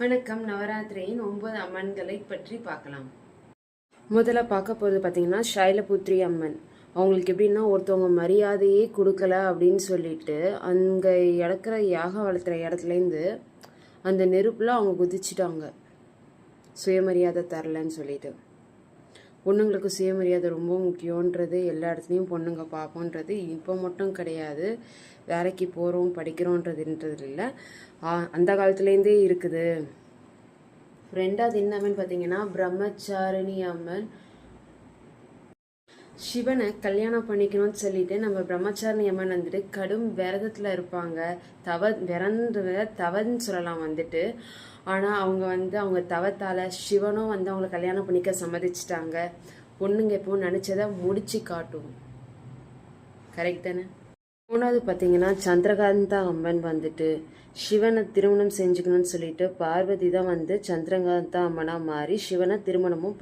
வணக்கம். நவராத்திரியின் 9 அம்மன்களை பற்றி பார்க்கலாம். முதல்ல பார்க்க போகிறது பார்த்தீங்கன்னா சைலபுத்ரி அம்மன். அவங்களுக்கு எப்படின்னா ஒருத்தவங்க மரியாதையே கொடுக்கல அப்படின்னு சொல்லிட்டு அங்கே இடக்கிற யாக வளர்த்துற இடத்துலேருந்து அந்த நெருப்பில் அவங்க குதிச்சிட்டாங்க, சுயமரியாதை தரலன்னு சொல்லிட்டு. பொண்ணுங்களுக்கு சுயமரியாதை ரொம்ப முக்கியன்றது எல்லா இடத்துலையும் பொண்ணுங்க பார்ப்போன்றது இப்போ மட்டும் கிடையாது, வேலைக்கு போகிறோம் படிக்கிறோன்றதுன்றது இல்லை, அந்த காலத்துலேருந்தே இருக்குது. ரெண்டாவது என்ன அம்மன் பார்த்தீங்கன்னா பிரம்மச்சாரிணி அம்மன். சிவனை கல்யாணம் பண்ணிக்கணும்னு சொல்லிட்டு நம்ம பிரம்மச்சாரிணி அம்மன் வந்துட்டு கடும் விரதத்தில் இருப்பாங்க. தவன்னு சொல்லலாம் வந்துட்டு. ஆனால் அவங்க தவத்தால் சிவனும் அவங்கள கல்யாணம் பண்ணிக்க சம்மதிச்சிட்டாங்க. பொண்ணுங்க எப்பவும் நினச்சதை முடிச்சு காட்டும். கரெக்ட் தானே? மூணாவது பார்த்தீங்கன்னா சந்திரகாந்தா அம்மன் வந்துட்டு சிவனை திருமணம் செஞ்சுக்கணும்னு சொல்லிட்டு பார்வதி தான் சந்திரகாந்தா அம்மனாக மாறி சிவனை திருமணமும்